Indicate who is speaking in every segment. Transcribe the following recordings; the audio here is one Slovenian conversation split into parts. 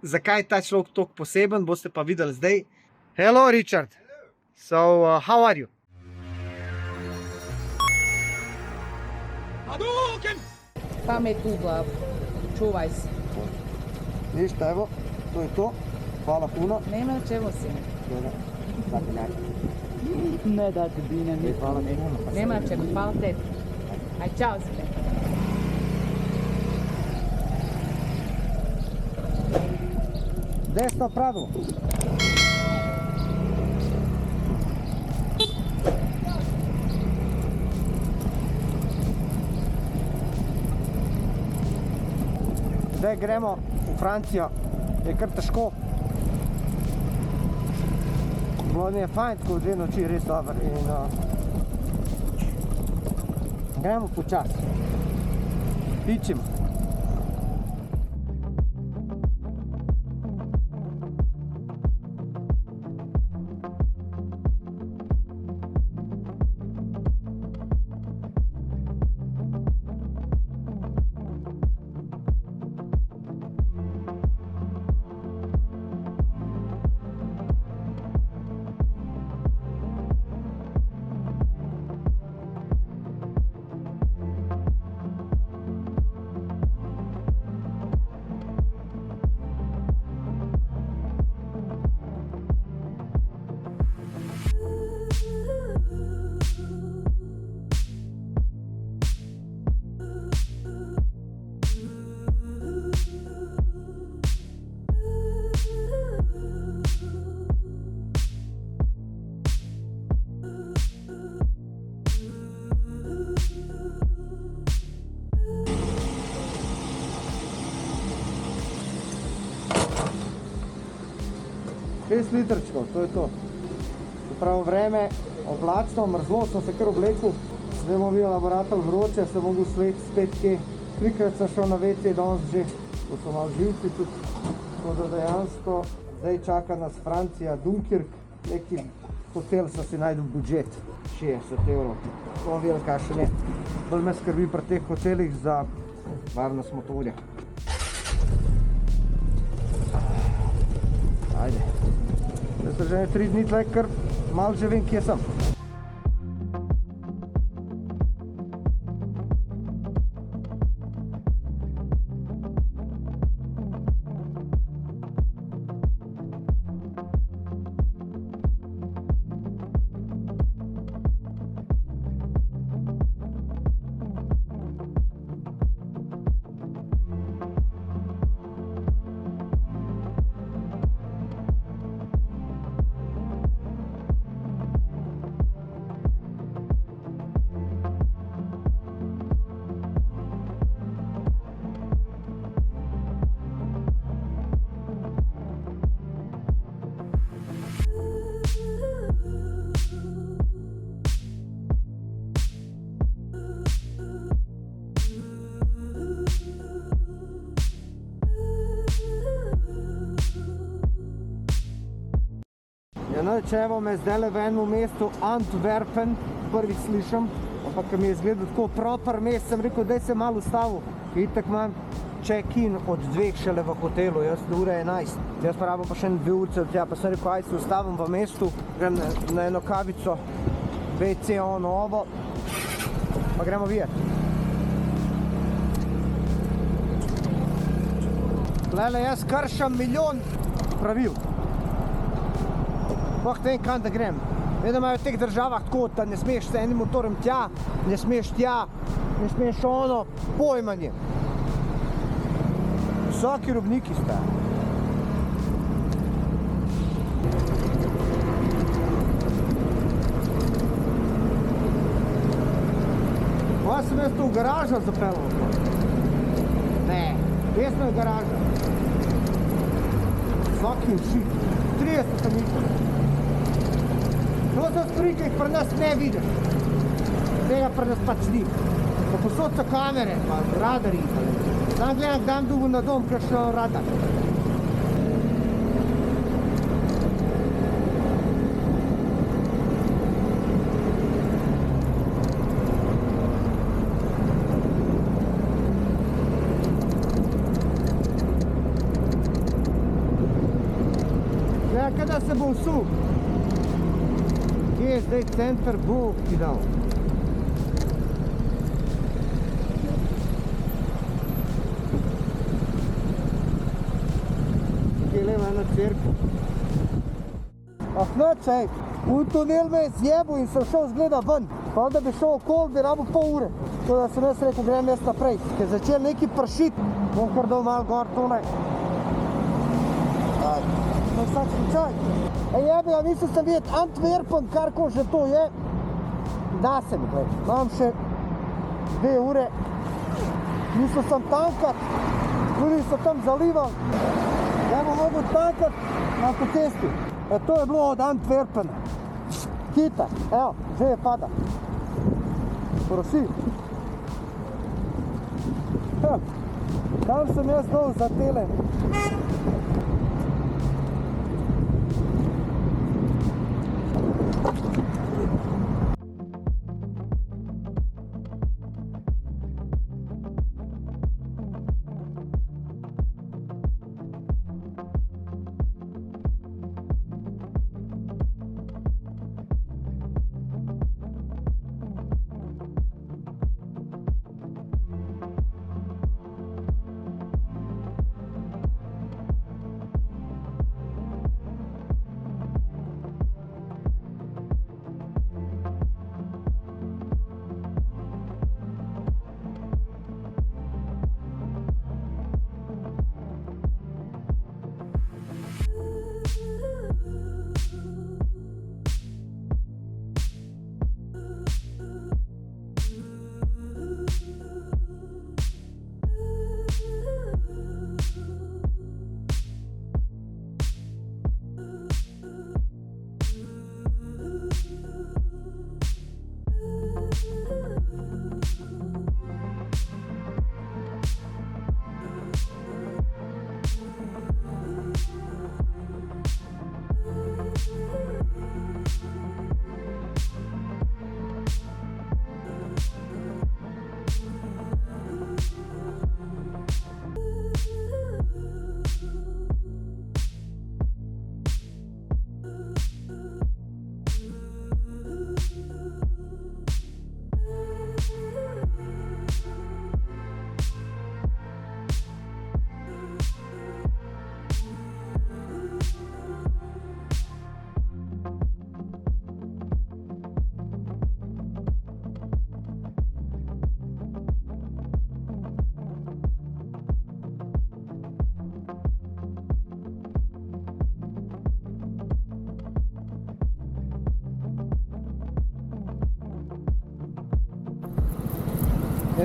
Speaker 1: zakaj je ta človek toliko poseben, boste pa videli zdaj. Hello, Richard. So, how are you?
Speaker 2: Pamet u glavu. Čuvaj se.
Speaker 1: Ništa, evo, to je to. Hvala puno.
Speaker 2: Nema na čemu si. Ne dati bine, ne hvala. Nema na čemu, hvala tebi. Aj, čao se.
Speaker 1: Desno pravilo. Zdaj gremo v Francijo, je kar težko. Bilo mi je fajn, tako 2 noči, res dober. Gremo počas. Pičimo. Šest litrčkov, to je to. Pravo vreme, oblačno, mrzlo, sem se kar oblekel. Zdaj bomo videli laborator vroče, se mogu spet kje. 3-krat sem šel na WC, danes že, ko so malo živci tudi. Tako da dejansko, zdaj čaka nas Francija, Dunkirk, neki hotel sem si najdel budžet, 60 €. Bomo videli, kaj še ne. Bolj me skrbi pri teh hotelih za varnost motorja. Ajde. Zdaj se že 3 dni tle, kar malo že vem, kje sem. Če evo me zdajle v enem mestu Antwerpen, prvič slišam, ampak ko mi je izgledal tako proper mest, sem rekel, daj se malo ustavil. Itak imam check-in od 2 šele v hotelu, jaz do ure 11. Jaz pa rabo pa še 2 ure od tja, pa sem rekel, aj se ustavim v mestu, grem na eno kavico, WC, ono, ovo, pa gremo videti. Tlele, jaz kršam milijon pravil. Sploh ne vem, kam da grem. Vem, da imajo v teh državah tako, da ne smeš s enim motorem tja, ne smeš tja, ne smeš ono, pojmanje. Visoki robniki ste. Pa sem jaz to v garažo zapeljal. Ne, desno je garaža. Visoki vši. 30 stopničk. To so stvari, ki jih pri nas ne vidiš. Tega pri nas pač ni. Pa posod so kamere, pa radari. Znam gledam, kdaj imam dugo na dom, kakšno radar. čakaj, da se bo vsul. Kje je zdaj center, Bog ti dal. Kje le ima ena cerkev. Ah, noč, ej, v tunel me je zjebil in sem šel zgleda ven. Pa da bi šel okol, bi rabo pol ure. To da sem jaz rekel, grem jaz naprej. Ker je začel neki pršit, bom kar dal malo gor tole. No, sad slučaj. Jebi, ja mislil sem videti Antwerpen, karko že to je. Da se mi, gledaj. Imam še 2 ure. Mislil sem tankat, ljudi so tam zalivali. Ja bom mogel tankat na avtocesti. To je bilo od Antwerpena. Kita, evo, že je pada. Prosi. Tam sem jaz dol za tele.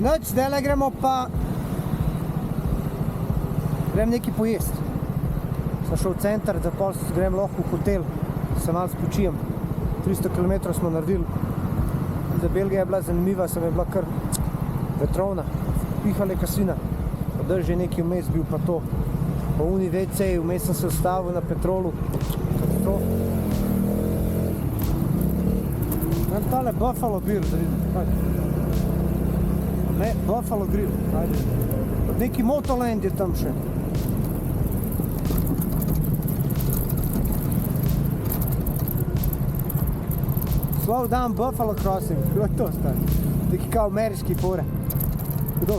Speaker 1: Noč, zdaj gremo pa... Grem nekaj pojesti. Sem šel v center, da pol grem lahko v hotel, se malo spočijem. 300 km smo naredili. Za Belgija je bila zanimiva, sem je bila kar vetrovna. Pihale kasina. Drž je nekaj vmes bil pa to. Po uni WC, vmes sem se ustavil na petrolu. Nam tale Buffalo Beer, da vidim. Ne, Buffalo Grill, ajde. Neki Motoland je tam še. Slow down Buffalo Crossing, kdo je to stane? Neki kao ameriški fore. Kdo?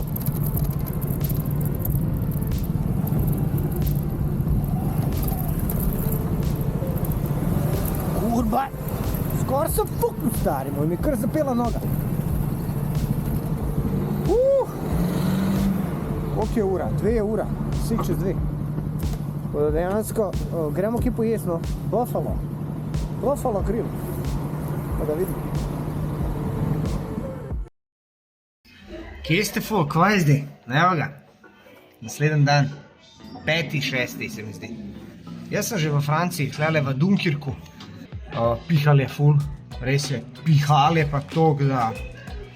Speaker 1: Kurba, skoro sem fuknul stari, moj mi je kar zapela noga. Koliko je ura? 2 je ura, vsi čez 2. Dejansko, gremo kje pojesti, no? Buffalo Grill. Pa da vidim. Kje ste ful, kva je zdaj? Evo ga. Naslednji dan. 5. 6. se mi zdi. Jaz sem že v Franciji, tlele v Dunkirku. Pihal je ful, res je. Pihal je pa toliko, da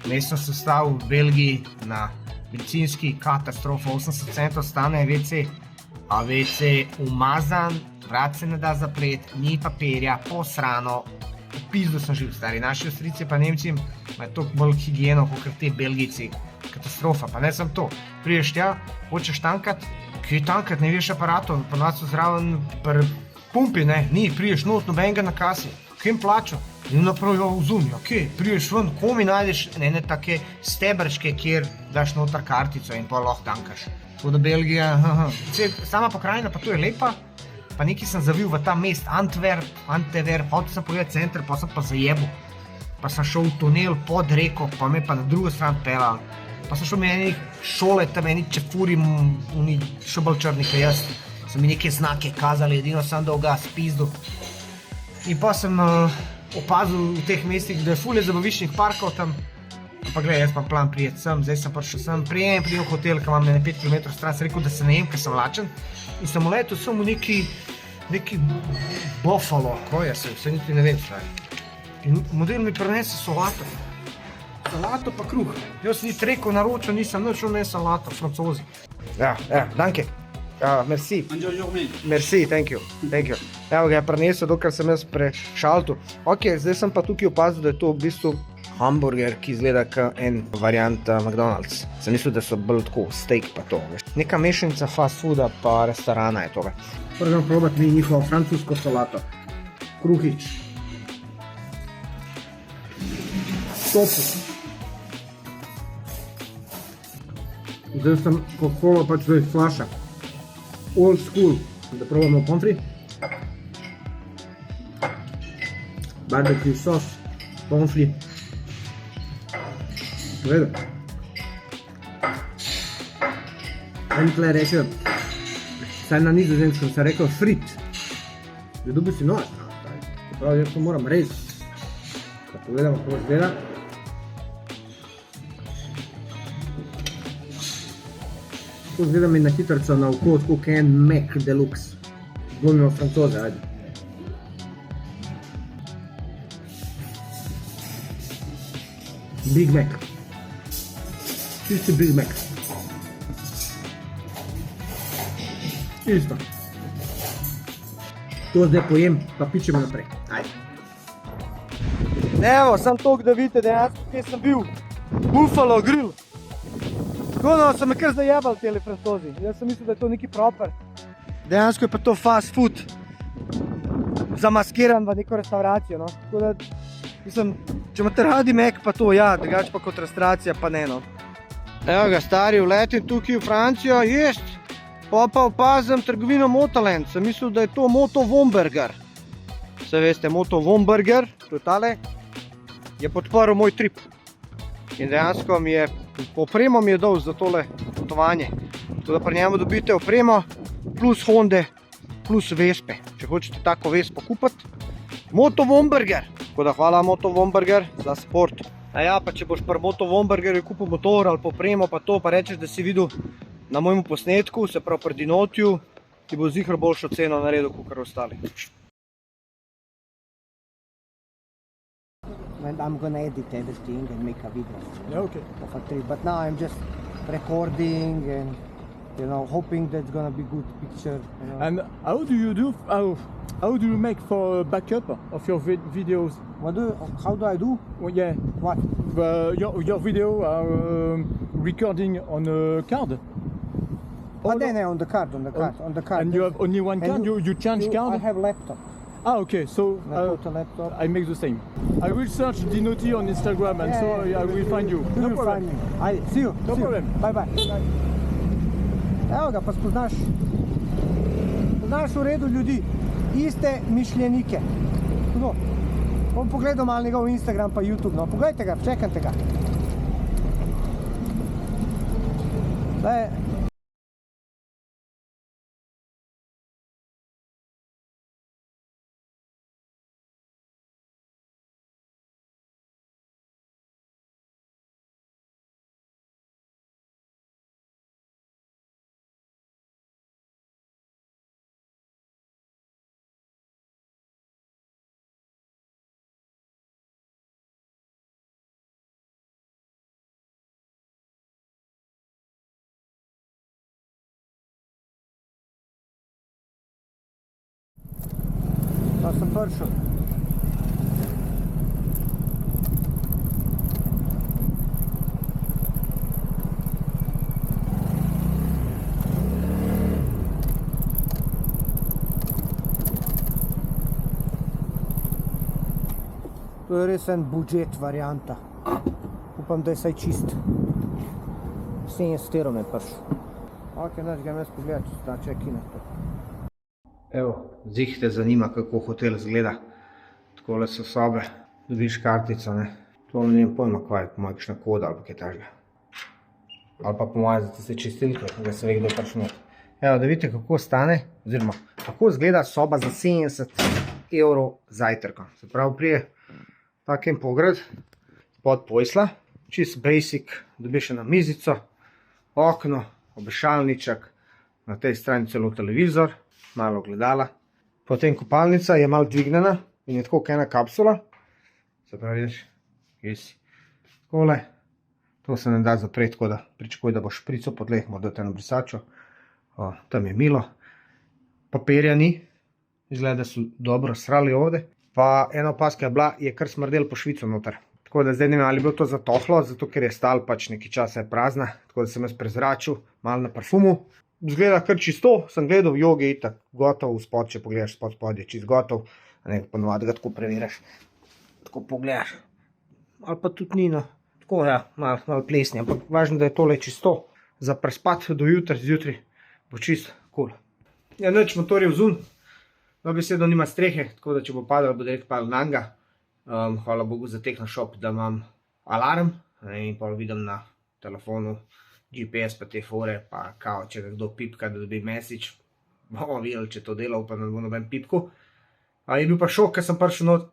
Speaker 1: mestno sestav v Belgiji na bencinski katastrofa, 80 centov stane WC, a WC umazan, vrat se ne da zapret, ni papirja, posrano, v pizdu sem živ, stari. Naši Avstrijci pa Nemci imajo toliko bolj higieno, kot te Belgijci. Katastrofa, pa ne sem to. Priješ tja, hočeš tankat, kje tankat, ne veš aparatov, ponovno so zraven
Speaker 3: pumpi, ne, ni, priješ not, nobenega na kasi, kjem plačo? In naprav jo vzumi, ok, priješ ven, komi najdeš ene take stebrške, kjer daš noter kartico in pa lahko tankaš. Tako da Belgija, sama pokrajina pa to je lepa, pa nekaj sem zavil v ta mest, Antwerp, hotel sem pogledati center, pa sem pa zajebil. Pa sem šel v tunel pod reko, pa me pa na drugo stran pelal. Pa sem šel meni šole, tam eni čefuri, oni še bolj črni, kaj jaz. So mi neke znake kazali, edino sem dal gas, pizdu. In pa sem opazil v teh mestih, da je ful zabaviščnih parkov tam. Ampak gledaj, jaz pa plan prijeti sem, zdaj sem prišel sem, prijem v hotel, ki imam na 5 km stran, sem rekel, da se ne jem, ker sem lačen. In sem uletel sem v neki Buffalo, kaj je se niti ne vem stvari. In model mi prinese solato. Salato pa kruh. Jaz niti rekel naročil, nisem nič ne salato, francozi. Ja, danke. Merci.
Speaker 4: Enjoy your meal.
Speaker 3: Merci, thank you. Evo ga je prinesel, dokler sem jaz prešaltil. Ok, zdaj sem pa tukaj opazil, da je to v bistvu hamburger, ki izgleda kot en variant McDonald's. Sem mislil, da so bolj tako steak pa to. Neka mešanica fast fooda pa restorana je tole. Prvo probati mi njihovo francosko solato. Kruhič. Topu. Zdaj sem Coca-Cola pač zdaj flaša. Old school. Da probamo pomfri. Barbecue sos, pomfri. Gleda. En tle reče, saj na nizozemskem se rekel frit. Da dobi si nož. Pravi, jaz to moram rezati. Da pogledamo, kako izgleda. To izgleda mi na hitrco na oko, kot en Mac Deluxe. Zlomimo francoze, ajde. Big Mac. Čisti Big Mac. Isto. To zdaj pojem, pa pičemo naprej. Ajde. Evo, sam toliko, da vidite dejansko, kje sem bil. Buffalo Grill. Tako da so me kar zajebali tele francozi. Jaz sem mislil, da je to neki proper. Dejansko je pa to fast food. Zamaskiran v neko restauracijo, no. Tako da, mislim, če imate radi Mac, pa to ja, drugače pa kot restauracija, pa ne, no. Evo ga, stari, vletim tukaj v Francijo, jest. Pa opazim trgovino Motoland. Sem mislil, da je to Moto Womburger. Vse veste, Moto Womburger, to je tale, je podprl moj trip. In dejansko mi je, opremo mi je dal za tole potovanje. Tako da pri njemu dobite opremo, plus Honde, plus Vespe. Če hočete tako Vespo kupiti, Moto Womburger. Tako da hvala Moto Womburger za support. A ja, pa če boš pri Moto Womburgerju kupil motor ali opremo pa to, pa rečeš, da si videl na mojemu posnetku, se pravi pri Dinotiju, ti bo ziher boljšo ceno naredil, kot ostali.
Speaker 1: And I'm gonna edit everything and make a video.
Speaker 4: Yeah, okay.
Speaker 1: Of a trip. But now I'm just recording and, you know, hoping that's gonna be good picture. You know.
Speaker 4: And how do you make for backup of your videos?
Speaker 1: How do I do?
Speaker 4: Well, yeah,
Speaker 1: What?
Speaker 4: your video are recording on a card.
Speaker 1: But then on the card.
Speaker 4: And you have only one card. You change
Speaker 1: I
Speaker 4: card.
Speaker 1: have laptop.
Speaker 4: Ah, okay. So
Speaker 1: I put a laptop.
Speaker 4: I make the same. I will search Dinoti on Instagram, and so I will find you.
Speaker 1: You will find me. See you.
Speaker 4: No
Speaker 1: see
Speaker 4: problem.
Speaker 1: You. Bye bye. Evo ga, pa spoznaš v redu ljudi, iste mišljenike. No, bom pogledal malo njegov Instagram pa YouTube, no, pogledajte ga, čekajte ga. Pa sem prišel.
Speaker 3: To je res en budžet varianta. Upam, da je saj čist. 70 € me prišel. Ok, naš grem jaz pogledat, če sta check-in to. Evo, zih te zanima, kako hotel izgleda. Takole so sobe, dobiš kartico, ne. To ne vem pojma, kva je, po moje kakšna koda ali kaj takega. Ali pa po moje za tiste čistilke, da se ve, kdo prišel not. Evo, da vidite, kako stane, oziroma kako izgleda soba za 70 € zajtrka. Se pravi, prije takem pograd, pod posla, čist basic, dobiš eno mizico, okno, obešalniček, na tej strani celo televizor, malo gledala. Potem kopalnica je malo dvignjena in je tako kot ena kapsula. Se pravi, vidiš, kje si. Takole, to se ne da zapreti, tako da pričakuj, da boš šprico po tleh, morda te na brisačo. Tam je milo. Papirja ni, izgleda, da so dobro srali ovde. Pa ena opaska je bila, je kar smrdel po švico noter. Tako da zdaj ne vem, ali je bilo to zatohlo, zato ker je stal pač nekaj časa je prazna. Tako da sem jaz prezračil, malo na parfumu. Zgleda kar čisto, sem gledal v jogi, itak gotov, spod, če pogledaš spod je čist gotov. Ponovadi ga tako preveriš, tako pogledaš. Ali pa tudi ni, no. Tako, ja, malo plesni, ampak važno, da je tole čisto. Za prespati do jutra, zjutraj bo čist cool. Ja, nič, motor je vzun. Dobesedno nima strehe, tako da če bo padal, bo direkt padal na njega. Hvala Bogu za Technoshop, da imam alarm in pa vidim na telefonu GPS pa te fore, pa kao, če ga kdo pipka, da dobi message. Bomo videli, če to dela, upam, da ne bo noben pipku. Je bil pa šok, ker sem prišel not,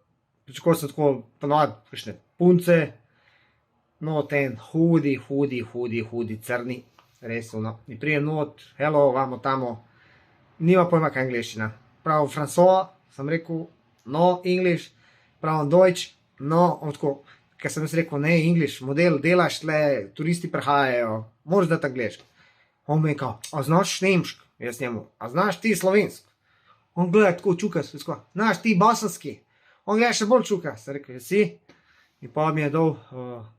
Speaker 3: pričakoval sem tako ponovadi kakšne punce, no ten hudi, crni, res ono. In prijem not, hello, vamo tamo, nima pojma kaj angleščina. Prav François, sem rekel, no English, prav Deutsch, no, on tako, ker sem jaz rekel, ne English, model, delaš tle, turisti prihajajo, moraš dati angleški. On me je kao, a znaš nemšk? Jaz njemu, a znaš ti slovensk? On gleda tako čuka, znaš ti bosanski? On gleda še bolj čuka, sem rekel, jaz si. In pa mi je dal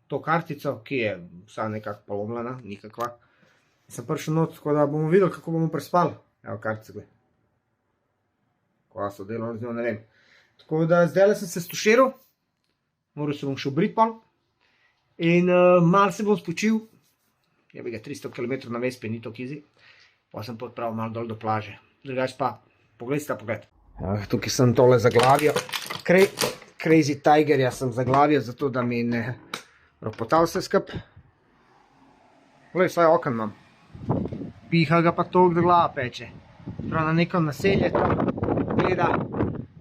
Speaker 3: to kartico, ki je vsa nekako polomljena, nikakva. Sem prišel not, tako da bomo videli, kako bomo prespali. Evo kartice, gled. Kva so delali z njo, ne vem. Tako da zdaj sem se stuširal, moral se bom še obrit pol. In malo se bom spočil. Je bi ga 300 km na Vespi, ni to kizi. Pa sem podpravil malo dol do plaže. Drugač pa, pogled si ta pogled. Tukaj sem tole zaglavjo. Crazy Tigerja sem zaglavjo, zato da mi ne ropota vse skup. Glej, vsaj okn imam. Piha ga pa toliko, da glava peče. Prav na nekom naselje tam gleda.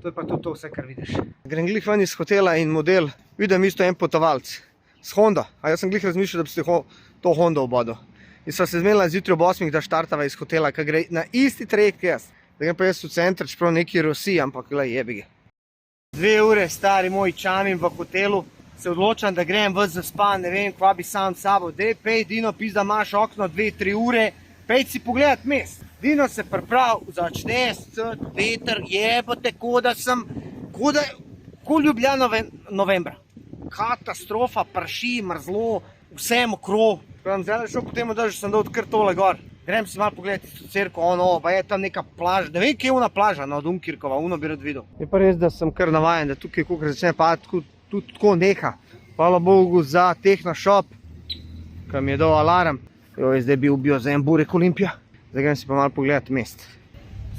Speaker 3: To je pa tudi to vse, kar vidiš. Grem glih ven iz hotela in model, vidim isto en potovalc. S Honda. A jaz sem glih razmišljal, da bi se to Honda obodil. In sva se zmenila zjutraj ob 8, da štartava iz hotela, ki gre na isti trajekt jaz. Da grem pa jaz v center, čeprav neki Rosi, ampak glej, jebi ga. 2 ure stari moj čamim v hotelu, se odločam, da grem ven zaspan, ne vem, kva bi sam s sabo. Dej, pej, Dino, pizda, imaš okno 2-3 ure, pej si pogledat mest. Dino se priprav, začne scet, veter, jebote, ko Ljubljana novembra. Katastrofa, prši, mrzlo, vse mokro. Zdaj šel po temu, da sem dal kar tole gor. Grem si malo pogledati isto cerko, pa je tam neka plaža, ne vem, kje je ona plaža, no, Dunkirkova, ono bi rad videl. Je pa res, da sem kar navajen, da tukaj, ko začne padati, tudi tako neha. Hvala Bogu za Technoshop, ki mi je dal alarm. Zdaj bi ubil za en burek Olimpija. Zdaj grem si pa malo pogledati mest.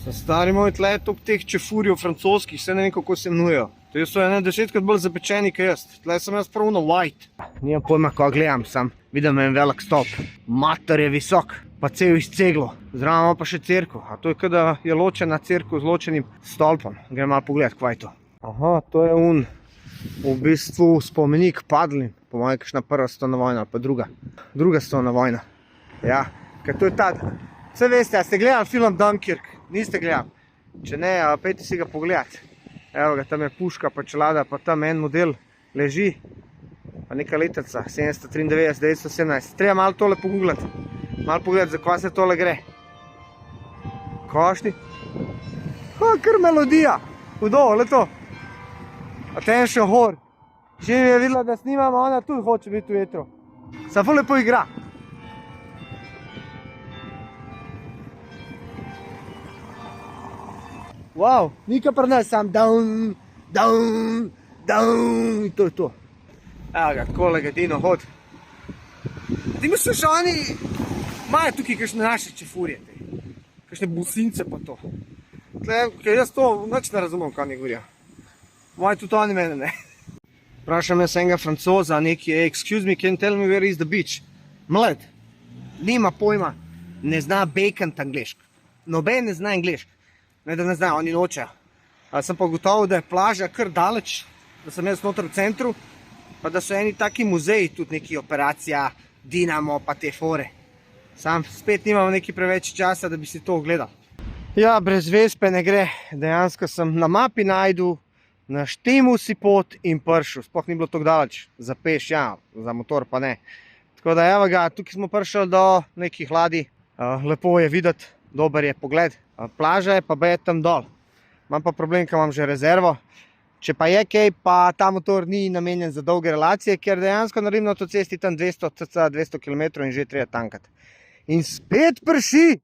Speaker 3: So stari moj tle top teh čefurjev francoskih, vse ne vem, kako se imenujejo. To so 10-krat bolj zapečeni, kot jaz. Tle sem jaz prav na white. Nimam pojma, ko gledam, sam vidim en velik stop. Mater je visok, pa cel iz ceglo. Zraven ima pa še cerkev. A to je, kot da je ločena cerkev z ločenim stolpom. Grem malo pogledati, kva je to. Aha, to je v bistvu spomenik padlim. Po mojem, kakšna prva svetovna vojna, ali pa druga svetovna vojna. Ja, ker to je ta. Vse veste, a ste gledali film Dunkirk? Niste gledali? Če ne, pejte si ga pogledati. Evo ga, tam je puška, pa čelada, pa tam en model leži. Pa neka letrica, 793, 917. Treba malo tole pogooglati. Malo pogledati, za kva se tole gre. Košti? Kar melodija. Hudo, le to. Attention whore. Že mi je videla, da snimamo, ona tudi hoče biti v vetru. Samo lepo igra. Wow, nika pri nas sam down, In to je to. Evo ga, kolega Dino hod. Ti misliš, že oni imajo tukaj kakšne naše čefurje, kakšne busince pa to. Tle, jaz to nič ne razumem, kaj mi govorijo. Moji tudi oni mene ne. Vprašam jaz enega Francoza, neki, excuse me, can you tell me where is the beach? Mlad, nima pojma, ne zna bekant anglišk. Noben ne zna anglišk. Ne da ne zna, oni nočejo. Sem pa ugotovil, da je plaža kar daleč, da sem jaz noter v centru, pa da so eni taki muzeji, tudi neki operacija, Dinamo, pa te fore. Sam spet nimam neki preveč časa, da bi si to ogledal. Ja, brez Vespe ne gre. Dejansko sem na mapi najdel, naštemil si pot in prišel. Sploh ni bilo tako daleč. Za peš, ja, za motor pa ne. Tako da evo ga, tukaj smo prišli do nekih ladij. Lepo je videti, dober je pogled. Plaža je pa bed tam dol. Imam pa problem, ker imam že rezervo. Če pa je kaj, pa ta motor ni namenjen za dolge relacije, ker dejansko naredim na avtocesti tam 200 km in že treba tankati. In spet prši!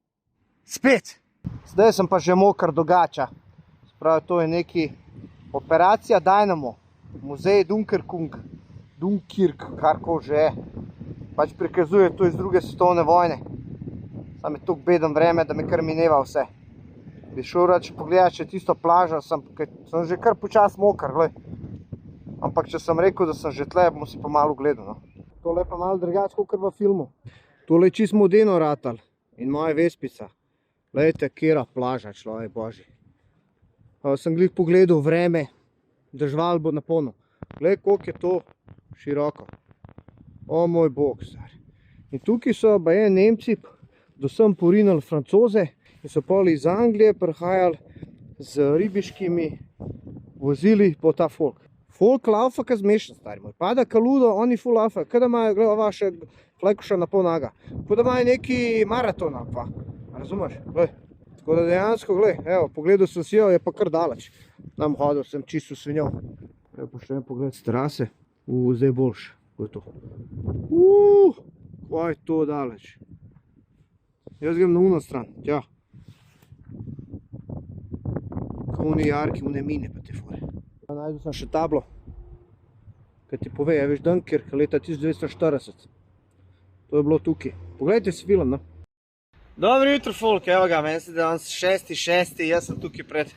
Speaker 3: Spet! Zdaj sem pa že mokr do gača. Spravi, to je neki operacija Dynamo. Muzej Dunkirk, karkoli že je. Pač prikazuje to iz druge svetovne vojne. Sam je toliko beden vreme, da me kar mineva vse. Bi šel rad, če pogledaš, če tisto plažo, sem že kar počas mokr, glej. Ampak če sem rekel, da sem že tle, bomo si pa malo gledal, no. Tole je pa malo drugače, kot v filmu. Tole je čist modeno ratal in moja Vespica. Glejte, kera plaža, človek božji. Sem glih pogledal vreme, držval bo na polno. Glej, koliko je to široko. O moj bog, stari. In tukaj so baje Nemci, dosem porinali Francoze, in so pol iz Anglije prihajali z ribiškimi vozili po ta folk. Folk laufa ka zmešan, stari moj. Pada ka ludo, oni ful laufa. Kada imajo, gleda, vaše flajkuša na pol naga. Kada imajo neki maraton ali pa. Razumeš? Glej. Tako da dejansko, glej, evo, pogledal sem si jo, je pa kar daleč. Tam hodil sem čisto svinjo. Evo pa še en pogled s terase. Zdaj boljše. Ko je to. Kaj je to daleč. Jaz grem na uno stran, tja. Oni jarki, one mine pa te fore. Najdel sem še tablo, kaj ti pove, je veš Dunkirk leta 1940. To je bilo tukaj. Poglejte si film, no. Dobro jutro, folk, evo ga, meni se danes 6.6. Jaz sem tukaj pred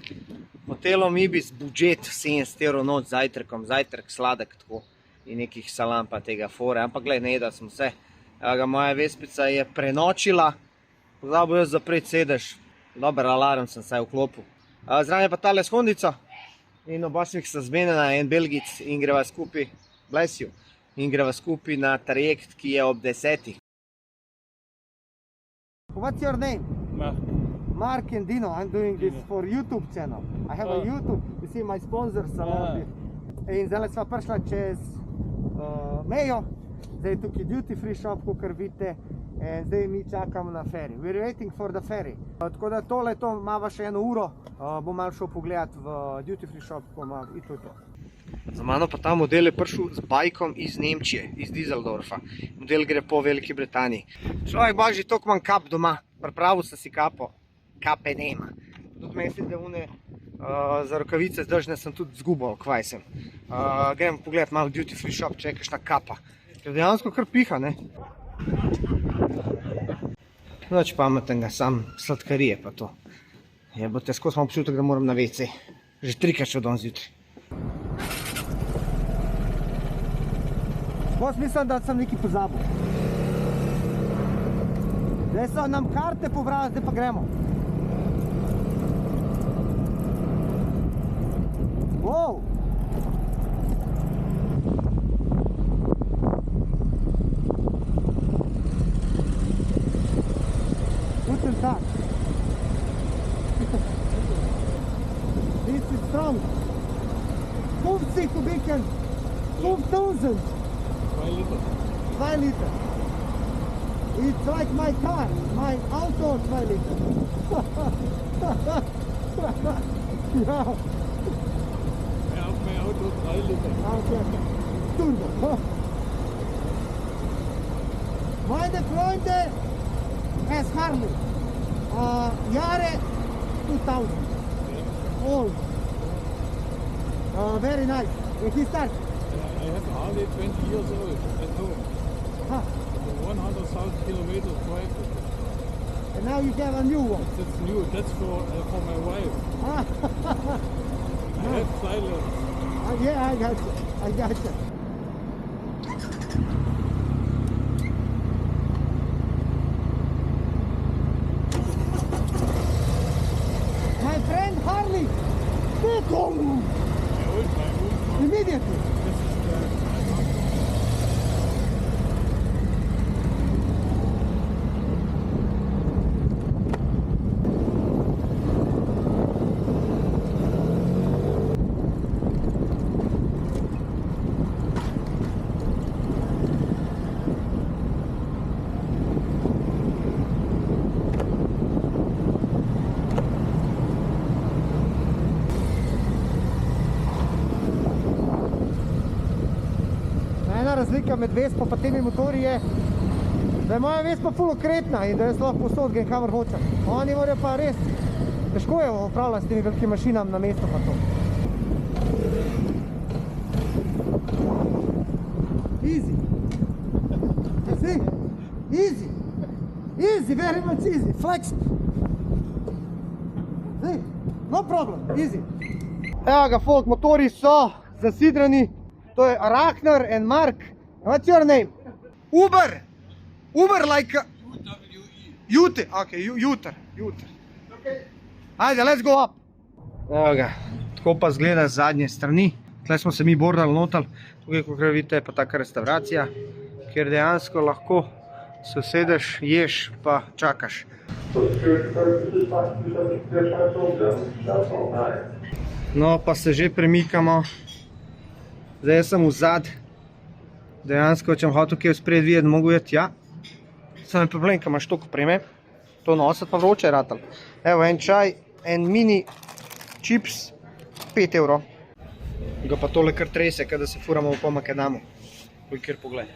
Speaker 3: hotelom Ibis, budžet 70 € noč zajtrkom, zajtrk sladek tako in nekih salam pa tega fore, ampak gled, ne jedal sem vse. Evo ga, moja Vespica je prenočila, pozabil jaz zapret sedež, dober alarm sem saj vklopil. Zraven je pa tale s Hondico in oba smih sta zmenjena, en Belgic in greva skupaj, bless you, in greva skupaj na trajekt, ki je ob 10. What's your name?
Speaker 4: Mark.
Speaker 1: Mark and Dino, I'm doing this for YouTube channel. I have a YouTube, you see my sponsors a lot of it. In zdaj sva prišla čez mejo, zdaj je tukaj duty free shop, kakor vidite. Zdaj mi čakamo na ferry. We're waiting for the ferry. Tako da tole to imava še 1 uro. Bom malo šel pogledat v duty free shop, ko ima in to je to. Za mano pa ta model je prišel z bajkom iz Nemčije, iz Düsseldorfa. Model gre po Veliki Britaniji. Človek božji, toliko imam kap doma. Pripravil sem si kapo. Kape nema. Tudi mislim, da une za rokavice zdržne sem tudi zgubal, kvaj sem. Grem pogledat malo duty free shop, če je kakšna kapa. Ker dejansko kar piha, ne? Noč pametnega, sam sladkarije pa to. Jebote, skos imam občutek, da moram na WC. Že 3-krat šel danes zjutraj. Skos mislim, da sem nekaj pozabil. Zdaj so nam karte pobrali, zdaj pa gremo. Wow! Guten Tag. This is strong. 50 Kubiken. 5000. 2 Liter. It's like my car. My auto 2 Liter. Ja.
Speaker 4: Ja, mein Auto 3 Liter.
Speaker 1: Okay. Turbo. Meine Freunde, es Harley. Jahre 2000. Old. Very nice. Where he start?
Speaker 5: I have a Harley 20 years old at home.
Speaker 1: Huh.
Speaker 5: 100,000 kilometers drive.
Speaker 1: And now you have a new one.
Speaker 5: That's new. That's for my wife.
Speaker 1: Ah,
Speaker 5: I have silence.
Speaker 1: yeah, I got you. I got you. My friend Harley, take home immediately. Ena razlika med Vespo pa temi motorji je, da je moja Vespa ful okretna in da jaz lahko povsod grem kamor hočem. Oni morajo pa res, težko je upravljati s temi velikim mašinam na mesto pa to. Easy. You see? Easy. Easy, very much easy. Flex. See? No problem, easy. Evo ga, folk, motori so zasidrani. To je Ragnar and Mark. What's your name? Uber. Uber like... Jute. Okay, Juter. Ajde, let's go up. Evo ga, tako pa zgleda z zadnje strani. Tukaj smo se mi bordali notal. Tukaj, kot vidite, je pa taka restauracija, kjer dejansko lahko se usedeš, ješ pa čakaš. No, pa se že premikamo. Zdaj sem vzad, dejansko, če bom hotel kje spred videti, mogu jeti, ja. Samo je problem, ker imaš toliko opreme, to nositi pa vroče je ratal. Evo, en čaj, en mini čips, 5 €. Ga pa tole kar trese, kada se furamo po Makedamu. Kjer pogled.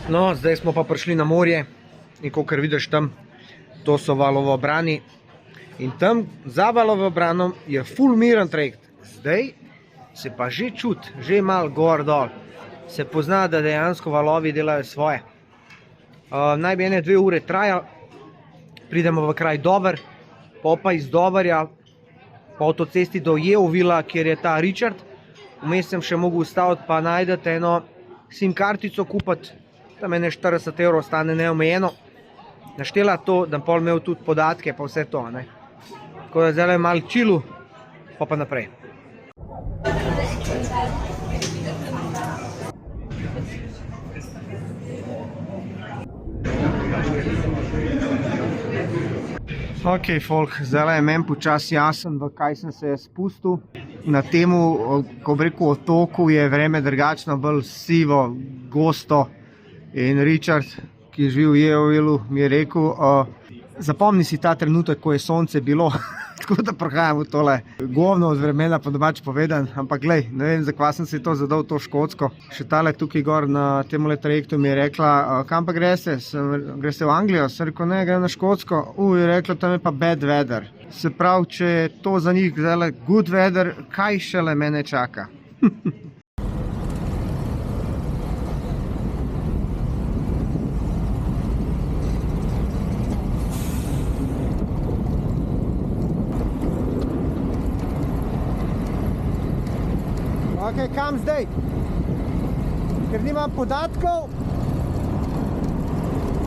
Speaker 1: No, zdaj smo pa prišli na morje in kakor vidiš tam, to so Valovobrani. In tam za Valovobranom je ful miren trajekt. Zdaj se pa že čuti, že malo gor dol. Se pozna, da dejansko valovi delajo svoje. Naj bi 1-2 ure traja, pridemo v kraj Dover, pa iz Doverja po avtocesti do Yeovila, kjer je ta Richard. Vmes sem še mogel ustaviti pa najdete eno SIM kartico kupiti. Tam 40 € stane neomejeno. Naštela to, da pol imel tudi podatke pa vse to. Ne? Tako da zdaj je malo čilu, pa naprej. Ok, folk, zdaj je meni počasi jasen, v kaj sem se spustil. Na temu, ko bi rekel, otoku je vreme drugačno, bolj sivo, gosto. In Richard, ki živi v Yeovilu, mi je rekel, zapomni si ta trenutek, ko je sonce bilo. Tako da prihajam v tole govno od vremena, po domač povedan. Ampak glej, ne vem, zakaj sem si to zadal to Škotsko. Še tale tukaj gor na temule trajektu mi je rekla, kam pa greste? Greste v Anglijo? Sem rekel, ne, grem na Škotsko. Je rekla, tam je pa bad weather. Se pravi, če je to za njih zdaj good weather, kaj šele mene čaka? Ok, kam zdaj? Ker nimam podatkov,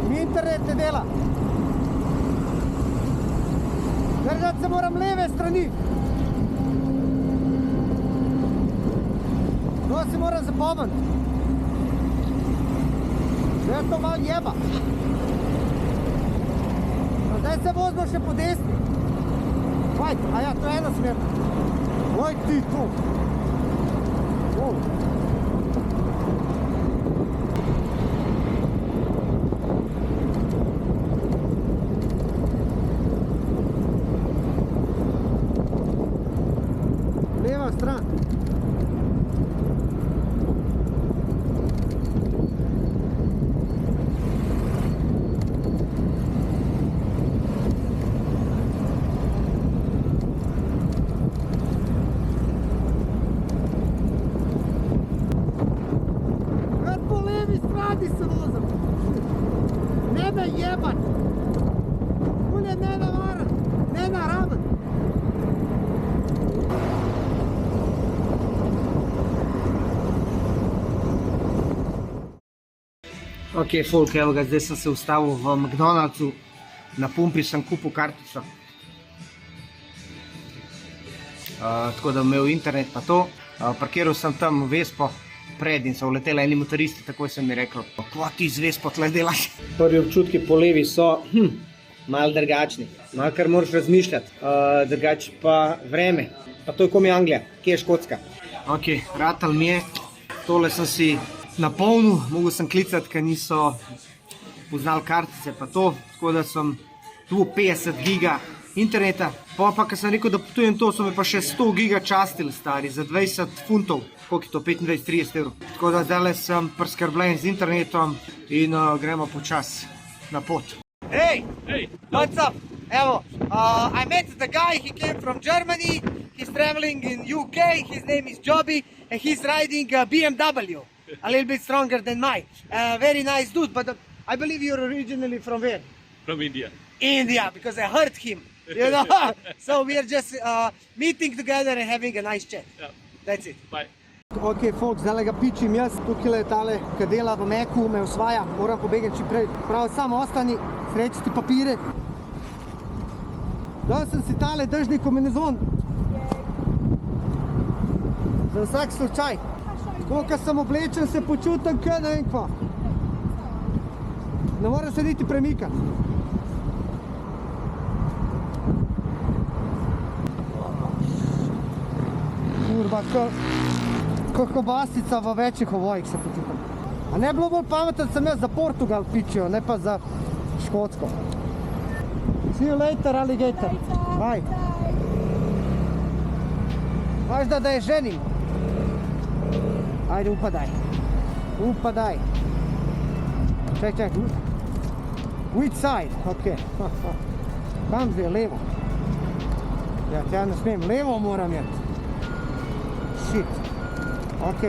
Speaker 1: mi internet ne dela. Držati se moram leve strani. To si moram zapomniti. Zdaj to malo jeba. Zdaj se vozimo še po desni. Vajte, a ja, to je eno smer. Oj, ti tu. Leva stran. bi se vozil. Ne me jebat. On je nenavaren, nenaraven.
Speaker 3: Ok, folk, evo ga, zdaj sem se ustavil v McDonald'su, na pumpi sem kupil kartico. Tako da imel internet pa to. Parkiral sem tam Vespo pred in so uletela eni motoristi, takoj sem mi rekel, kva ti z Vespo tle delaš? Prvi občutki po levi so malo drugačni, malo kar moraš razmišljati, drugače pa vreme, pa to je kom je Anglija, kje je Škotska. Ok, ratal mi je, tole sem si napolnil, mogel sem klicati, ker niso poznali kartice pa to, tako da sem tu 50 giga interneta, pa ker sem rekel, da potujem to, so me pa še 100 giga častili stari, za 20 funtov, koliko je to, 25-30 evrov. Tako da zdaj sem preskrbljen z internetom in gremo počas na pot. Hey!
Speaker 5: Hey!
Speaker 3: What's up? Evo, I met the guy, he came from Germany, he's traveling in UK, his name is Joby, and he's riding a BMW, a little bit stronger than mine. Very nice dude, but I believe you're originally from where?
Speaker 5: From India.
Speaker 3: India, because I heard him, you know. So we are just meeting together and having a nice chat.
Speaker 5: Yeah.
Speaker 3: That's it.
Speaker 5: Bye.
Speaker 1: Ok, folk, zdaj ga pičim jaz, tukaj je tale, ki dela v Meku, me osvaja, moram pobegati čim prej. Prav, samo ostani, srečiti papire. Dal sem si tale dežni kombinezon. Za vsak slučaj. Tako, ko sem oblečen, se počutim, kaj ne vem kva. Ne moram se niti premikati. Kurva, kot kobasica v večjih ovojih se počutim. A ne bilo bolj pameten sem jaz za Portugal pičijo, ne pa za Škotsko. See you later, alligator. Bye. Važda da je ženim. Ajde, upadaj. Upadaj. Čekaj. Which side? Ok. Kam zdaj, levo? Ja, tja ne smem, levo moram jeti. Shit. Ok.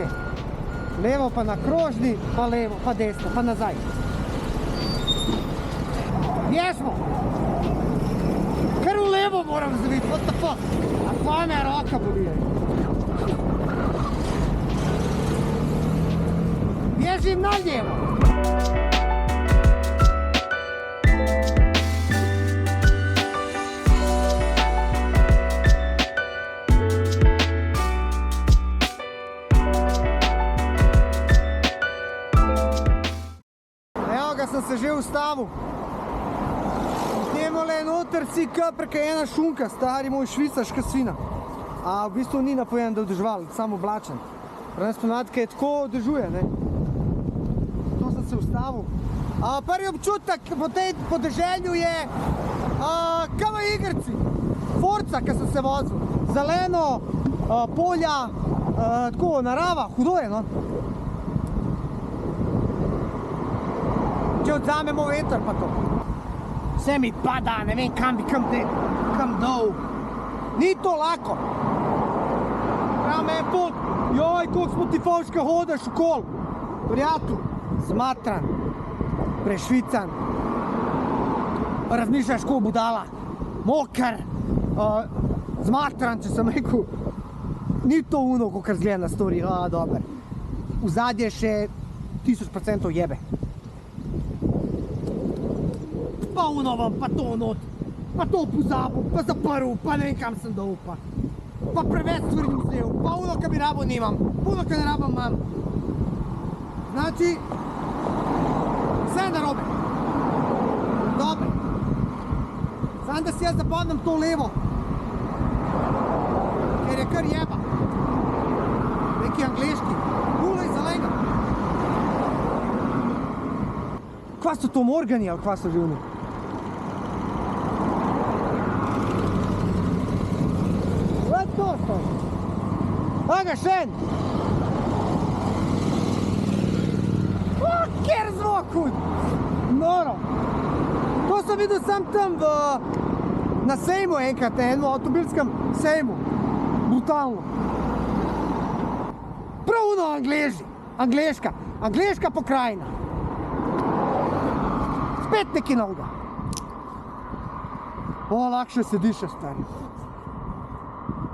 Speaker 1: Levo pa na krožni, pa levo, pa desno, pa nazaj. Gdje smo? Kar v levo moram zaviti, what the fuck? A pa me roka boli. Bježim na ljevo. Sem se že ustavil. Temole noter si kaprka ena šunka, stari moj švicarska svina. A v bistvu ni napojen, da je vdežval, samo oblačen. Pravim spomenati, je tako vdežuje, ne. To sem se ustavil. Prvi občutek v tej podeželju je kaj v igrci. Forca, ki sem se vozil. Zeleno, polja, tako narava, hudo je, no. Če odzamemo veter pa to. Vse mi pada, ne vem kam bi kam dol. Ni to lako. Prav me je pot. Joj, koliko smo ti fovška hodaš okol. Prijatelj, zmatran, prešvican. Razmišljaš ko budala. Moker, zmatran, če sem rekel. Ni to uno, kakor zgleda na story. Dober. V zadnje še 1000% jebe. Pa uno vam, pa to not, pa to pozabil, pa zaprl, pa ne vem kam sem dol, pa preveč stvari nim vzel, pa uno, ka bi rabo nimam, uno, ka ne rabam imam. Znači, vse narobe. Dobre. Samo da si jaz zapadnem to levo, ker je kar jeba. Neki angleški, gulej zelenga. Kva so to Morgani ali kva so živni? To stoji. Aga, šen! Kjer zvok hud! Noro! To sem videl sam tam na sejmu enkrat, enem avtomobilskem sejmu. Brutalno. Prav ono Angleži. Angleška pokrajina. spet nekaj novega. O, lahko se diše, stari.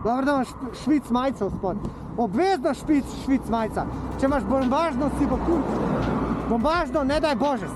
Speaker 1: Dobro, da imaš švic majca vspod. Obvezno švic majca. Če imaš bombažno, si bo kul. Bombažno, ne daj Bože.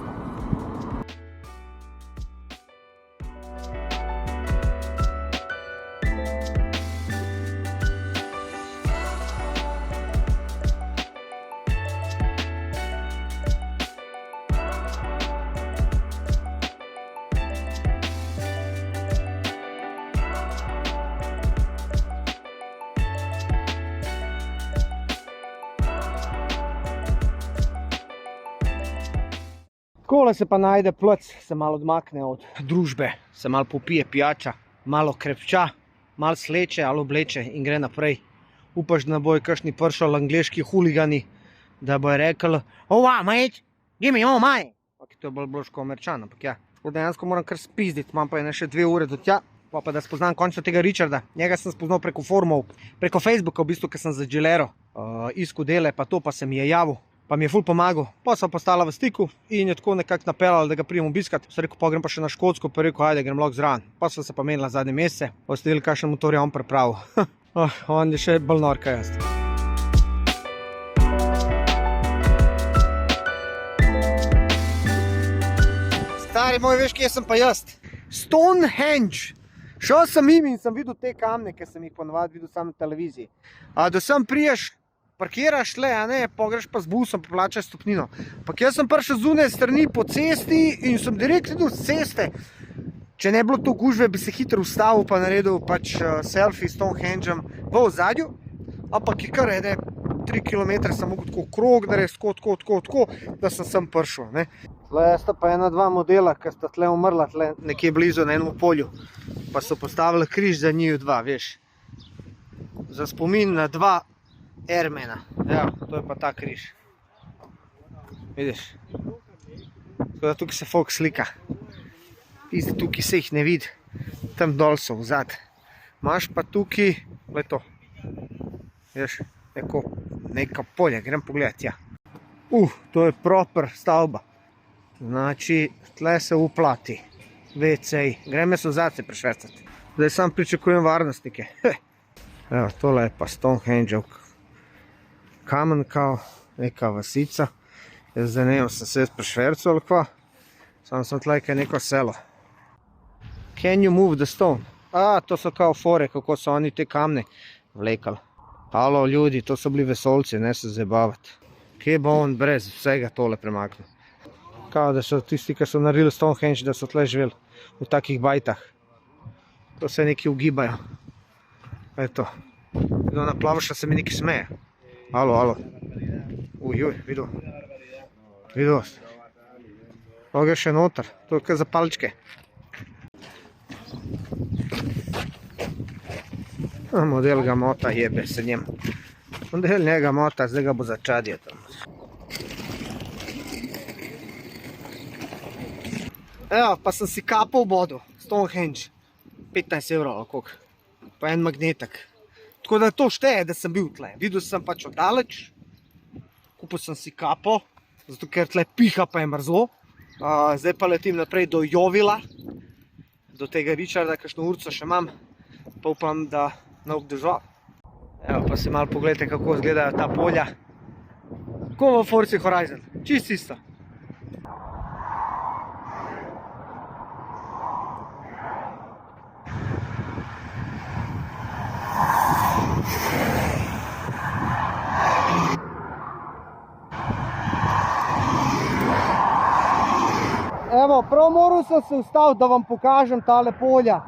Speaker 1: Takole se pa najde plc, se malo odmakne od družbe, se malo popije pijača, malo krepča, malo sleče ali obleče in gre naprej. Upaš, da ne bojo kakšni pršali angleški huligani, da bojo rekli, "Ova, mate, give me all mine." Ok, to je bolj bloško američan, ampak ja. Tako dejansko moram kar spizditi, imam pa ene še 2 ure do tja, pa da spoznam končno tega Richarda. Njega sem spoznal preko forumov, preko Facebooka, v bistvu, ker sem za Gilero iskal dele, pa to pa se mi je javil. Pa mi je ful pomagal, pa sva postala v stiku in je tako nekako napeljala, da ga prijem obiskat. Sem rekel, pa grem pa še na Škotsko, pa rekel, ajde, grem lahko zraven. Pa sva se pa menila zadnje mesece, pa ste videli, kakšen motor je on pripravil. On je še bolj nor kaj jaz. Stari moj, veš, kje sem pa jaz? Stonehenge. Šel sem in sem videl te kamne, ki sem jih ponovadi videl sam na televiziji. Da sem priješ, parkiraš le, a ne, pogreš pa z busom, poplačaš stopnino. Ampak jaz sem prišel zunaj strani po cesti in sem direkt videl z ceste. Če ne bilo to gužve, bi se hitro ustavil pa naredil pač selfie s Stonehengem v ozadju. Ampak je kar 3 km sem mogel tako krog narediti, tako, da sem prišel. Tle sta pa 1-2 modela, ki sta tle umrla, tle nekje blizu na enem polju. Pa so postavili križ za njiju 2, veš. Za spomin na 2 Airmana. Evo, to je pa ta križ. Vidiš? Tako da tukaj se folk slika. Pizdi, tukaj se jih ne vidi. Tam dol so vzad. Imaš pa tukaj, gled to. Vidiš, neka polja, grem pogledati, ja. To je proper stavba. Znači, tle se uplati. WC-ji. Grem jaz vzad se prešvercati. Zdaj sam pričakujem varnostnike. Evo, tole je pa Stonehenge. Kamen kao, neka vasica. Jaz zdaj ne vem, sem se prešvercal ali kva. Sam sem tle kaj neko selo. Can you move the stone? To so kao fore, kako so oni te kamne vlekali. Halo ljudi, to so bili vesolci, ne se zabavati. Kje bo on brez vsega tole premaknil? Kao da so tisti, ki so naredili Stonehenge, da so tle živeli v takih bajtah. To se neki ugibajo. Eto. Vidio na plavaša se mi neki smeje. Halo. Vidio. Vidio. Ovo je še noter. To je kaj za palčke. Model ga mota, jebe se njem. Model njega mota, zdaj ga bo začadje tam. Evo, pa sem si kapal vodo. Stonehenge. 15 evrov ali koliko. Pa en magnetek. Tako da to šteje, da sem bil tle. Videl sem pač oddaleč. Kupil sem si kapo, zato ker tle piha pa je mrzlo. Zdaj pa letim naprej do Jovila, do tega Richarda, kakšno urco še imam. Pa upam, da ne obdežval. Evo, pa si malo pogledajte, kako izgledajo ta polja. Ko v Forza Horizon. Čist isto. Evo, prav moral sem se ustaviti, da vam pokažem tale polja,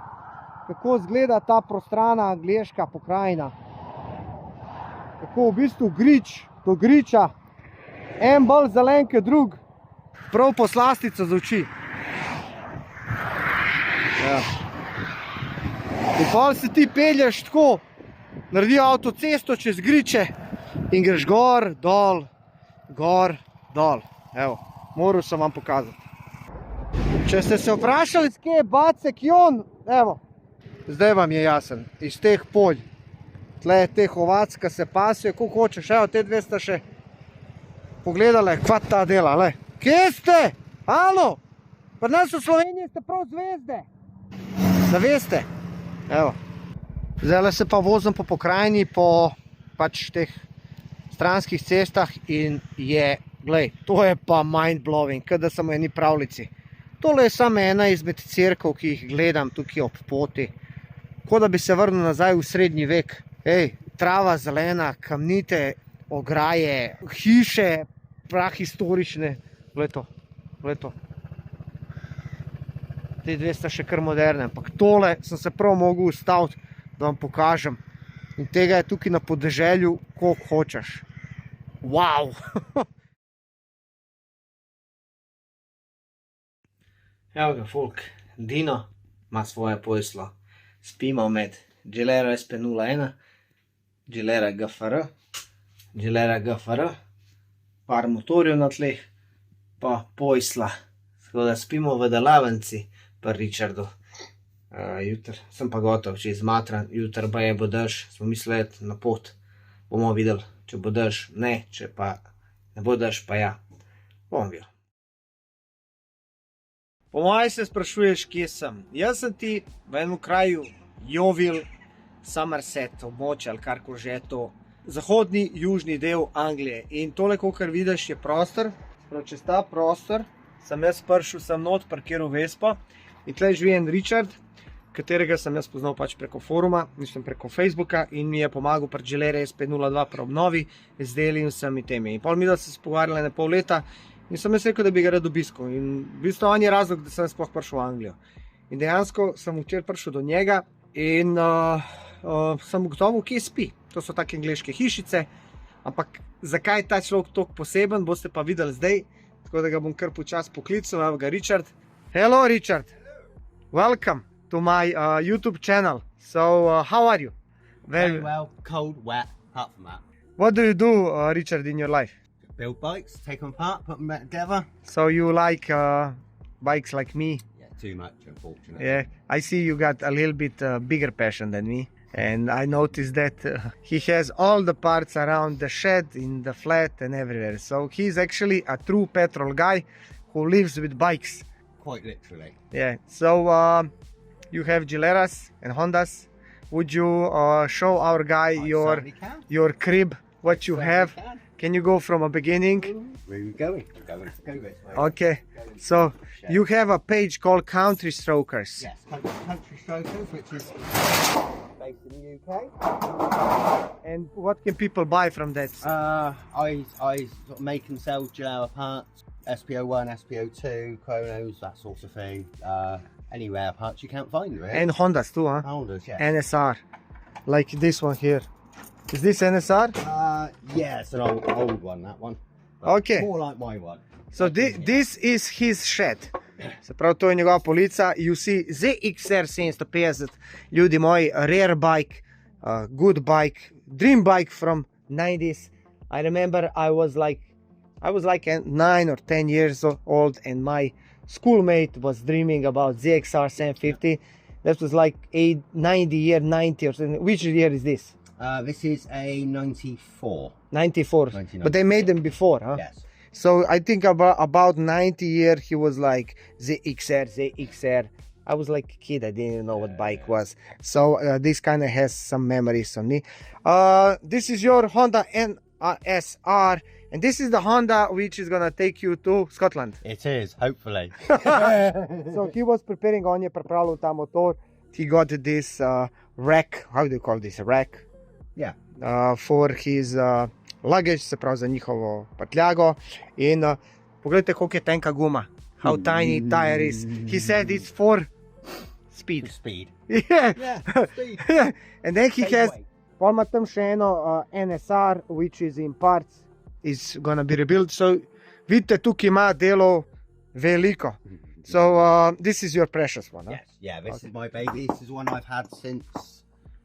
Speaker 1: kako izgleda ta prostrana angleška pokrajina. Kako v bistvu grič do griča, en bolj zelen kot drug, prav poslastica za oči. In pol se ti pelješ tako, naredi avtocesto čez griče in greš gor, dol. Evo, moral sem vam pokazati. Če ste se vprašali, kje je Bacek Jon, evo, zdaj vam je jasen, iz teh polj. Tle je teh ovac, ki se pasijo, kako hočeš, evo, te 2 sta še pogledale, kva ta dela, le. Kje ste? Halo? Pri nas v Sloveniji ste prav zvezde. Da veste. Evo. Zdaj se pa vozim po pokrajini, po pač teh stranskih cestah in je, glej, to je pa mind-blowing, kot da sem v eni pravljici. Tole je samo ena izmed cerkev, ki jih gledam tukaj ob poti. Kot da bi se vrnil nazaj v srednji vek. Ej, trava zelena, kamnite ograje, hiše, prahistorične. Glej to, glej to. Te dve sta še kar moderne, ampak tole sem se prav mogel ustaviti, da vam pokažem. In tega je tukaj na podeželju, koliko hočeš. Wow! Evo ga, folk. Dino ima svoje poslo. Spimo med Gilera SP01, Gilera GFR, Gilera GFR, par motorjev na tleh, pa posla. Tako da spimo v delavnici pri Richardu. Jutri sem pa gotov, če izmatran, jutri pa je bo dež, smo mislili na pot. Bomo videli, če bo dež, ne, če pa ne bo dež, pa ja. Bomo videli. Po moje se sprašuješ, kje sem. Jaz sem ti v enem kraju Yeovil, Somerset, območje ali karkoli že je to. Zahodni, južni del Anglije. In tole, kakor vidiš, je prostor. Čez ta prostor sem jaz prišel sem not, parkiral Vespo. In tle živi en Richard, katerega sem jaz poznal pač preko foruma, mislim preko Facebooka in mi je pomagal pri Gileri SP02 pri obnovi, izdelim sem in temi. In pol mi da se pogovarjali na pol leta in sem jaz rekel, da bi ga rad obiskal. In v bistvu on je razlog, da sem sploh prišel v Anglijo. In dejansko sem včeraj prišel do njega in sem ugotovil, kje spi. To so take angleške hišice, ampak zakaj je ta človek toliko poseben, boste pa videli zdaj, tako da ga bom kar počas poklical. Evo ga Richard. Hello Richard. Welcome to my YouTube channel. So, how are you?
Speaker 6: Very well, cold, wet, apart from that.
Speaker 1: What do you do, Richard, in your life?
Speaker 6: Build bikes, take them apart, put them back together.
Speaker 1: So you like bikes like me?
Speaker 6: Yeah, too much, unfortunately.
Speaker 1: Yeah, I see you got a little bit bigger passion than me. And I noticed that he has all the parts around the shed, in the flat and everywhere. So he's actually a true petrol guy who lives with bikes.
Speaker 6: Quite literally.
Speaker 1: Yeah, so you have Gileras and Hondas. Would you show our guy
Speaker 6: Certainly can.
Speaker 1: your crib, what you have?
Speaker 6: Can.
Speaker 1: Can you go from a beginning?
Speaker 6: Where are we going? We're going to go this way.
Speaker 1: Okay, so you have a page called Country Strokers.
Speaker 6: Yes, Country Strokers, which is based in the UK.
Speaker 1: And what can people buy from that?
Speaker 6: I sort of make and sell Gilera parts, SPO1, SPO2, Chronos, that sort of thing. Any rare parts you can't find, really.
Speaker 1: And Hondas too, huh?
Speaker 6: Hondas, yeah.
Speaker 1: NSR, like this one here. Is this NSR?
Speaker 6: Yeah, it's an old one, that one. But
Speaker 1: Okay.
Speaker 6: more like my one.
Speaker 1: So this is his shed. Se pravi, to je njegova polica. You see ZXR 750, ljudi moji, rare bike, good bike, dream bike from 90s. I remember I was like 9 or 10 years old and my schoolmate was dreaming about ZXR 750. That was like 90 or something. Which year is this?
Speaker 6: This is a 94.
Speaker 1: 94.
Speaker 6: 1994.
Speaker 1: But they made them before, huh?
Speaker 6: Yes.
Speaker 1: So I think about 90 year he was like ZXR. I was like a kid, I didn't know what bike was. So this kind of has some memories on me. This is your Honda NSR, and this is the Honda which is gonna take you to Scotland.
Speaker 6: It is, hopefully.
Speaker 1: So he was preparing, on je pripravljal ta motor. He got this rack, how do you call this, a rack?
Speaker 6: Yeah.
Speaker 1: For his luggage, se pravi za njihovo prtljago. In pogledajte, koliko je tenka guma. How tiny tire is. He said it's for speed.
Speaker 6: Speed.
Speaker 1: Yeah.
Speaker 6: Yeah, speed.
Speaker 1: Yeah. And then he
Speaker 6: Same
Speaker 1: has,
Speaker 6: way.
Speaker 1: pol ima tam še eno NSR, which is in parts, is gonna be rebuilt. So vidite, tukaj ima delo veliko. So this is your precious one, huh?
Speaker 6: Yes, yeah, this is my baby. This is one I've had since,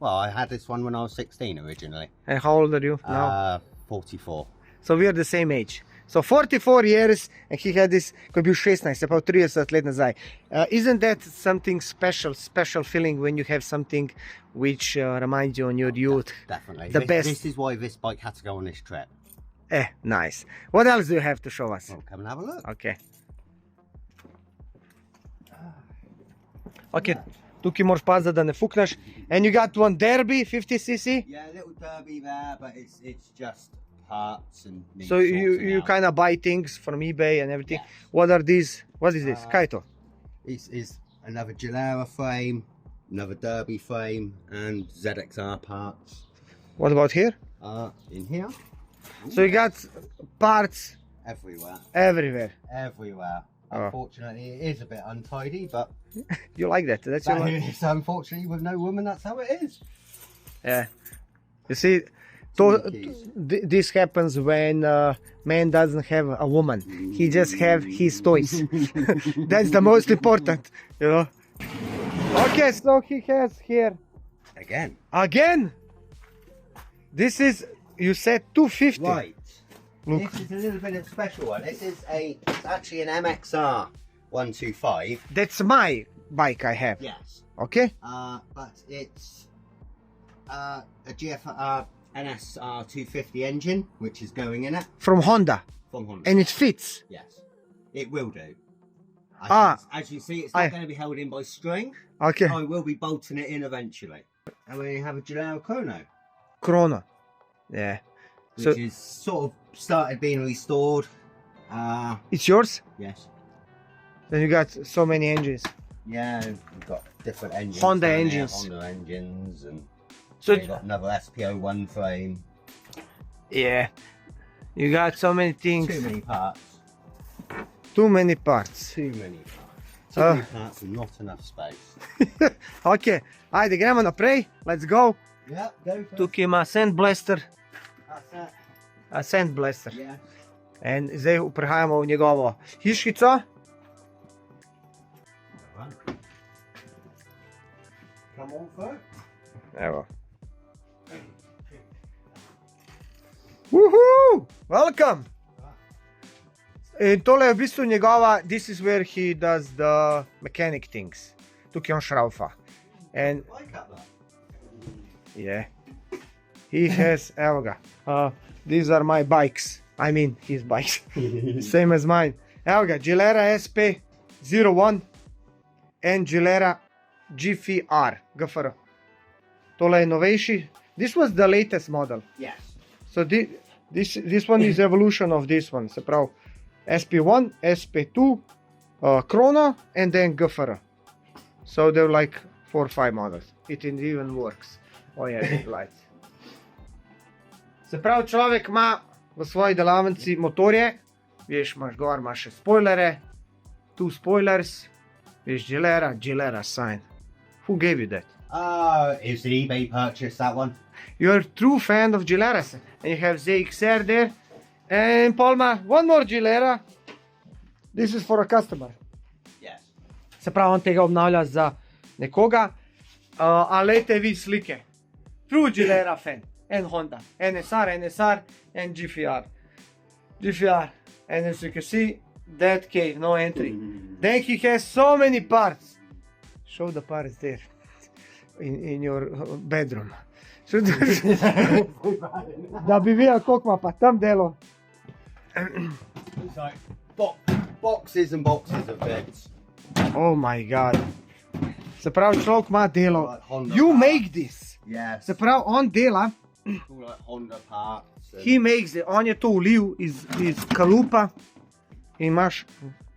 Speaker 6: well, I had this one when I was 16 originally.
Speaker 1: And how old are you now?
Speaker 6: 44.
Speaker 1: So we are the same age. So 44 years and he had this, ko je bil 16, se pravi 30 let nazaj. Isn't that something special feeling when you have something which reminds you on your youth?
Speaker 6: Definitely.
Speaker 1: The best.
Speaker 6: This is why this bike had to go on this trip.
Speaker 1: Nice. What else do you have to show us?
Speaker 6: Well, come and have a look.
Speaker 1: Okay.
Speaker 3: Ok, tukaj moraš paziti, da ne fukneš. And you got one Derby 50cc?
Speaker 6: Yeah, a little Derby there, but it's just parts and. needs
Speaker 3: So you
Speaker 6: sorting out.
Speaker 3: kind of buy things from eBay and everything.
Speaker 6: Yes.
Speaker 3: What are these? What is this? Kaito.
Speaker 6: It's another Gilera frame, another Derby frame, and ZXR parts.
Speaker 3: What about here?
Speaker 6: In here,
Speaker 3: So you got parts
Speaker 6: everywhere,
Speaker 3: everywhere.
Speaker 6: everywhere.
Speaker 3: Oh.
Speaker 6: Unfortunately, it is a bit untidy, but
Speaker 3: You like that? That's your
Speaker 6: that
Speaker 3: one.
Speaker 6: is unfortunately with no woman. That's how it is.
Speaker 3: Yeah. You see,
Speaker 6: Too many keys.
Speaker 3: this happens when man doesn't have a woman. He just have his toys. That's the most important, you know. Okay, so he has here
Speaker 6: Again,
Speaker 3: This is, you said 250.
Speaker 6: right.
Speaker 3: Look.
Speaker 6: This is a little bit of a special one. It's actually an MXR 125.
Speaker 3: That's my bike I have.
Speaker 6: Yes.
Speaker 3: Okay.
Speaker 6: But it's a GFR NSR 250 engine, which is going in it
Speaker 3: From Honda,
Speaker 6: from Honda.
Speaker 3: and it fits.
Speaker 6: Yes, it will do. As you see, it's
Speaker 3: I-
Speaker 6: not going to be held in by string.
Speaker 3: Okay.
Speaker 6: I will be bolting it in eventually. And we have a Gilera Chrono,
Speaker 3: Chrono. Yeah.
Speaker 6: which
Speaker 3: So
Speaker 6: is sort of started being restored.
Speaker 3: it's yours.
Speaker 6: Yes.
Speaker 3: Then you got so many engines.
Speaker 6: Yeah, we've got different engines.
Speaker 3: Honda
Speaker 6: down there,
Speaker 3: engines.
Speaker 6: Honda engines, and
Speaker 3: So
Speaker 6: we've got another SPO1 frame.
Speaker 3: yeah, you got so many things.
Speaker 6: Too many parts.
Speaker 3: Too many parts.
Speaker 6: Too many parts. Too
Speaker 3: Ah.
Speaker 6: many parts and not enough space.
Speaker 3: Ok, ajde gremo naprej. Let's go.
Speaker 6: Yeah, go for it.
Speaker 3: Tukaj ima sandblaster,
Speaker 6: That's it.
Speaker 3: a sandblaster.
Speaker 6: Yeah.
Speaker 3: In zdaj prehajamo v njegovo hišico.
Speaker 6: Come on, folks.
Speaker 3: Evo. Woohoo! Welcome! In tole je v bistvu njegova, this is where he does the mechanic things. Tukaj on šraufa. And
Speaker 6: I cut that.
Speaker 3: yeah, he has, evo ga, these are my bikes. I mean, his bikes. Same as mine. Evo ga, Gilera SP01 and Gilera GFR. Tole je novejši. This was the latest model.
Speaker 6: Yes.
Speaker 3: So this one is evolution of this one. Se pravi SP1, SP2, Chrono, and then GFR. So they're like 4 or 5 models. It even works. Oh yeah, it lights. Se pravi, človek ima v svoji delavnici motorje, veš, imaš gor, imaš še spoilere, two spoilers, veš, Gilera sign. Who gave you that?
Speaker 6: It's an eBay purchase, that one.
Speaker 3: You're a true fan of Gileras, and you have ZXR there. And Palma, one more Gilera. This is for a customer.
Speaker 6: Yes.
Speaker 3: Se pravi, on tega obnavlja za nekoga. A lejte vi slike. True Gilera fan. And Honda. NSR, and GFR. And as you can see, that cave, no entry. Then he has so many parts. Show the parts there. In your bedroom. Da bi videl, koliko ima pa tam delo.
Speaker 6: It's like boxes and boxes of bits.
Speaker 3: Oh my god. Se pravi, človek ima delo.
Speaker 6: Like Honda
Speaker 3: You
Speaker 6: parts.
Speaker 3: make this.
Speaker 6: Yes.
Speaker 3: Se pravi, on dela,
Speaker 6: All like Honda parts. And
Speaker 3: he makes it, on je to ulil iz kalupa. In imaš,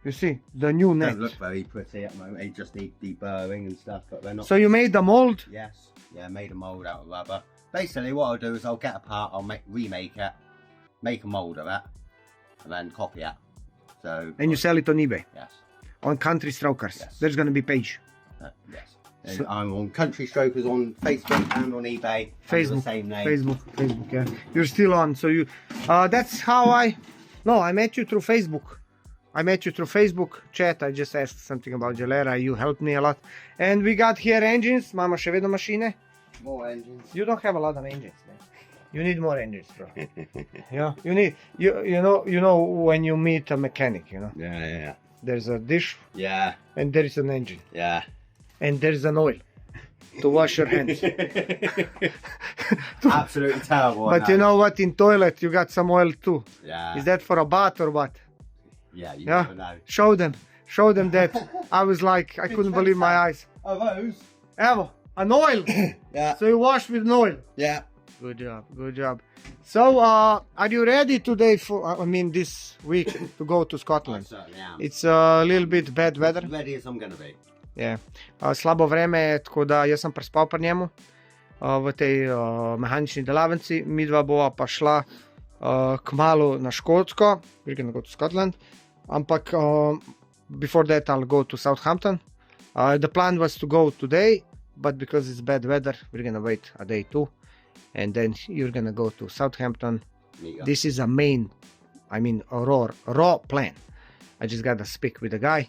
Speaker 3: you see, the new
Speaker 6: they
Speaker 3: net.
Speaker 6: don't look very pretty at the moment. They just need deburring and stuff, but they're not.
Speaker 3: So you made the mold.
Speaker 6: Yes. Yeah, made a mold out of rubber. Basically, what I'll do is I'll get a part, I'll remake it, make a mold of it, and then copy it. So.
Speaker 3: And you sell it on eBay.
Speaker 6: Yes.
Speaker 3: On Country Strokers.
Speaker 6: Yes.
Speaker 3: There's gonna be page.
Speaker 6: Yes. And I'm on Country Strokers on Facebook and on eBay. under
Speaker 3: Facebook.
Speaker 6: The same name.
Speaker 3: Facebook, yeah. You're still on, so you, that's how I met you through Facebook. I met you through Facebook chat, I just asked something about Gilera, you helped me a lot. And we got here engines, imamo še vedno mašine.
Speaker 6: More engines.
Speaker 3: You don't have a lot of engines, man. You need more engines, bro. Yeah, you need, you know when you meet a mechanic, you know,
Speaker 6: Yeah.
Speaker 3: there's a dish
Speaker 6: Yeah.
Speaker 3: and there is an engine
Speaker 6: Yeah.
Speaker 3: and there's an oil to wash your hands.
Speaker 6: Absolutely terrible.
Speaker 3: But you know what, in toilet you got some oil too.
Speaker 6: Yeah.
Speaker 3: Is that for a bath or what?
Speaker 6: Yeah, you
Speaker 3: Yeah.
Speaker 6: never know.
Speaker 3: Show them that. I was like, I couldn't believe my eyes.
Speaker 6: Oh, those?
Speaker 3: Evo, an oil.
Speaker 6: Yeah.
Speaker 3: So you wash with an oil.
Speaker 6: Yeah.
Speaker 3: Good job, good job. So, are you ready today for, this week to go to
Speaker 6: I
Speaker 3: Scotland?
Speaker 6: certainly am.
Speaker 3: It's a little bit bad weather.
Speaker 6: As ready as I'm going to be.
Speaker 3: Yeah. Slabo vreme je, tako da jaz sem prespal pri njemu v tej mehanični delavnici. Midva bova pa šla kmalu na Škotsko, we're gonna go to Scotland, ampak before that I'll go to Southampton. The plan was to go today, but because it's bad weather, we're gonna wait a day too, and then you're gonna go to Southampton.
Speaker 6: Meet up.
Speaker 3: This is a raw plan. I just gotta speak with the guy,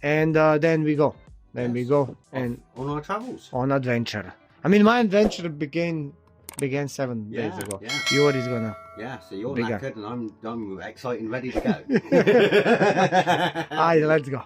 Speaker 3: and then we go. Then we
Speaker 6: Yes.
Speaker 3: go and
Speaker 6: On our travels.
Speaker 3: on adventure. My adventure began 7 days
Speaker 6: Yeah,
Speaker 3: ago.
Speaker 6: yeah.
Speaker 3: Yours is gonna.
Speaker 6: Yeah, so you're
Speaker 3: Bigger.
Speaker 6: knackered and I'm excited and ready to go.
Speaker 3: Alright, let's go.